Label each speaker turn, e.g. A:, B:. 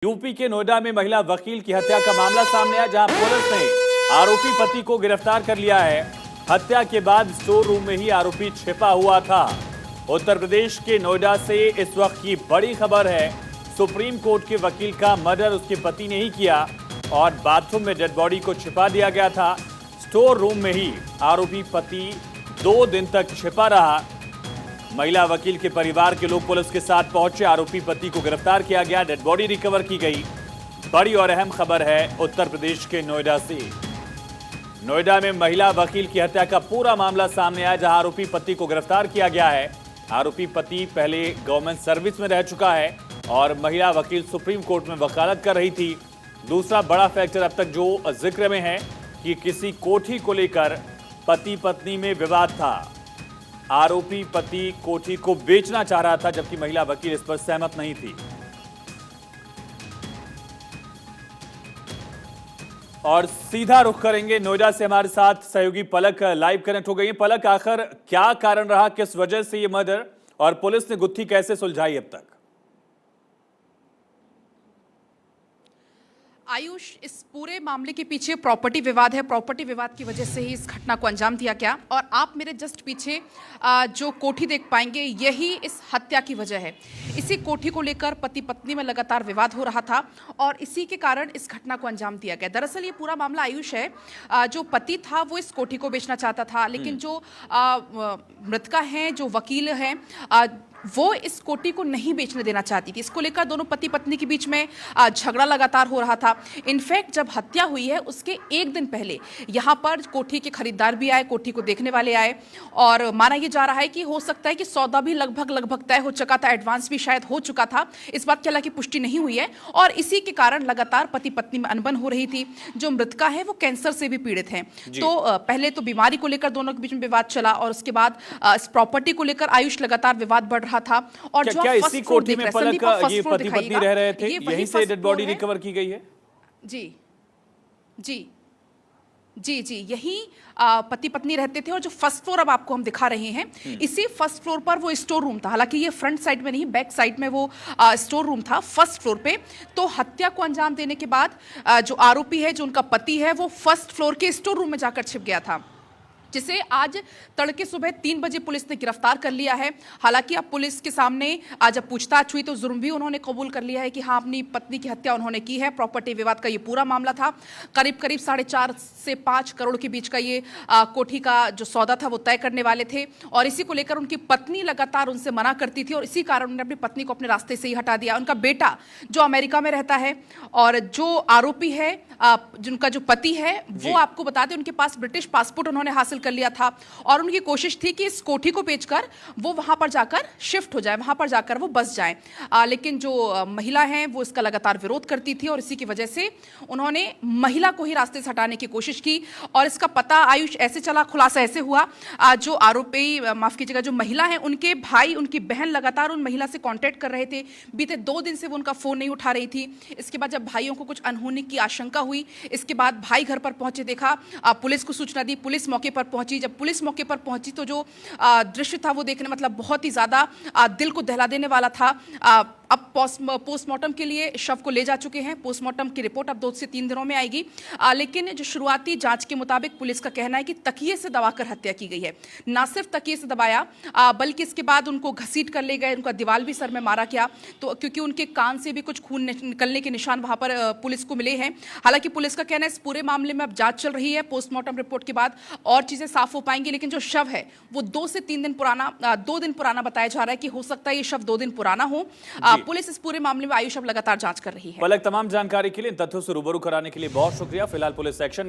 A: UP के नोएडा में महिला वकील की हत्या का मामला सामने आया, जहां पुलिस ने आरोपी पति को गिरफ्तार कर लिया है। हत्या के बाद स्टोर रूम में ही आरोपी छिपा हुआ था। उत्तर प्रदेश के नोएडा से इस वक्त की बड़ी खबर है। सुप्रीम कोर्ट के वकील का मर्डर उसके पति ने ही किया और बाथरूम में डेड बॉडी को छिपा दिया गया था। स्टोर रूम में ही आरोपी पति 2 दिन तक छिपा रहा। महिला वकील के परिवार के लोग पुलिस के साथ पहुंचे, आरोपी पति को गिरफ्तार किया गया, डेड बॉडी रिकवर की गई। बड़ी और अहम खबर है उत्तर प्रदेश के नोएडा से। नोएडा में महिला वकील की हत्या का पूरा मामला सामने आया, जहां आरोपी पति को गिरफ्तार किया गया है। आरोपी पति पहले गवर्नमेंट सर्विस में रह चुका है और महिला वकील सुप्रीम कोर्ट में वकालत कर रही थी। दूसरा बड़ा फैक्टर अब तक जो जिक्र में है कि किसी कोठी को लेकर पति पत्नी में विवाद था। आरोपी पति कोठी को बेचना चाह रहा था, जबकि महिला वकील इस पर सहमत नहीं थी। और सीधा रुख करेंगे नोएडा से, हमारे साथ सहयोगी पलक लाइव कनेक्ट हो गई है। पलक, आखिर क्या कारण रहा, किस वजह से ये मर्डर, और पुलिस ने गुत्थी कैसे सुलझाई अब तक?
B: आयुष, इस पूरे मामले के पीछे प्रॉपर्टी विवाद है। प्रॉपर्टी विवाद की वजह से ही इस घटना को अंजाम दिया गया और आप मेरे जस्ट पीछे जो कोठी देख पाएंगे, यही इस हत्या की वजह है। इसी कोठी को लेकर पति पत्नी में लगातार विवाद हो रहा था और इसी के कारण इस घटना को अंजाम दिया गया। दरअसल ये पूरा मामला आयुष है, जो पति था वो इस कोठी को बेचना चाहता था, लेकिन जो मृतका हैं, जो वकील हैं, वो इस कोठी को नहीं बेचने देना चाहती थी। इसको लेकर दोनों पति पत्नी के बीच में झगड़ा लगातार हो रहा था। इनफैक्ट जब हत्या हुई है उसके 1 दिन पहले यहाँ पर कोठी के खरीदार भी आए, कोठी को देखने वाले आए और माना यह जा रहा है कि हो सकता है कि सौदा भी लगभग तय हो चुका था, एडवांस भी शायद हो चुका था। इस बात की हालांकि पुष्टि नहीं हुई है और इसी के कारण लगातार पति पत्नी में अनबन हो रही थी। जो मृतका है वो कैंसर से भी पीड़ित है। तो पहले तो बीमारी को लेकर दोनों के बीच में विवाद चला और उसके बाद इस प्रॉपर्टी को लेकर आयुष लगातार विवाद बढ़ रहा था। और जो
A: क्या इसी कोठी में पलक ये पति पत्नी रह रहे थे, यहीं से डेड बॉडी रिकवर की गई है?
B: जी जी जी जी, यही पति पत्नी रहते थे और जो फर्स्ट फ्लोर अब आपको हम दिखा रहे हैं, इसी फर्स्ट फ्लोर पर वो स्टोर रूम था। हालांकि ये फ्रंट साइड में नहीं, बैक साइड में वो स्टोर रूम था फर्स्ट फ्लोर पे। तो हत्या को अंजाम देने के बाद जो आरोपी है, जो उनका पति है, वो फर्स्ट फ्लोर के स्टोर रूम में जाकर छिप गया था, जिसे आज तड़के सुबह 3 बजे पुलिस ने गिरफ्तार कर लिया है। हालांकि अब पुलिस के सामने आज जब पूछताछ हुई तो जुर्म भी उन्होंने कबूल कर लिया है कि हाँ, अपनी पत्नी की हत्या उन्होंने की है। प्रॉपर्टी विवाद का ये पूरा मामला था। करीब 4.5 से 5 करोड़ के बीच का ये कोठी का जो सौदा था वो तय करने वाले थे और इसी को लेकर उनकी पत्नी लगातार उनसे मना करती थी और इसी कारण उन्होंने अपनी पत्नी को अपने रास्ते से ही हटा दिया। उनका बेटा जो अमेरिका में रहता है और जो आरोपी है, जिनका जो पति है, वो आपको बता दें उनके पास ब्रिटिश पासपोर्ट उन्होंने हासिल कर लिया था और उनकी कोशिश थी कि इस कोठी को बेचकर वो वहां पर जाकर शिफ्ट हो जाए, वहां पर जाकर वो बस जाए। लेकिन जो महिला है वो इसका लगातार विरोध करती थी और इसी की वजह से उन्होंने महिला को ही रास्ते से हटाने की कोशिश की और इसका पता आयुष ऐसे चला, खुलासा ऐसे हुआ, जो आरोपी, माफ कीजिएगा, जो महिला है, उनके भाई, उनकी बहन लगातार उन महिला से कांटेक्ट कर रहे थे। बीते 2 दिन से वो उनका फोन नहीं उठा रही थी। इसके बाद जब भाइयों को कुछ अनहोनी की आशंका हुई, इसके बाद भाई घर पर पहुंचे, देखा, पुलिस को सूचना दी, पुलिस मौके पर पहुंची। जब पुलिस मौके पर पहुंची तो जो दृश्य था वो देखने मतलब बहुत ही ज्यादा दिल को दहला देने वाला था। अब पोस्टमार्टम के लिए शव को ले जा चुके हैं। पोस्टमार्टम की रिपोर्ट अब 2 से 3 दिनों में आएगी। लेकिन जो शुरुआती जांच के मुताबिक पुलिस का कहना है कि तकिए से दबाकर हत्या की गई है। ना सिर्फ तकिए से दबाया, बल्कि इसके बाद उनको घसीट कर ले गए, उनका दीवार भी सर में मारा गया, तो क्योंकि उनके कान से भी कुछ खून निकलने के निशान वहां पर पुलिस को मिले हैं। हालांकि पुलिस का कहना है इस पूरे मामले में अब जांच चल रही है। पोस्टमार्टम रिपोर्ट के बाद और चीजें साफ हो पाएंगी, लेकिन जो शव है वो 2 से 3 दिन पुराना, 2 दिन पुराना बताया जा रहा है कि हो सकता है ये शव 2 दिन पुराना हो। पुलिस इस पूरे मामले में आयुष अब लगातार जांच कर रही है।
A: पलक, तमाम जानकारी के लिए, तथ्यों से रूबरू कराने के लिए बहुत शुक्रिया। फिलहाल पुलिस एक्शन में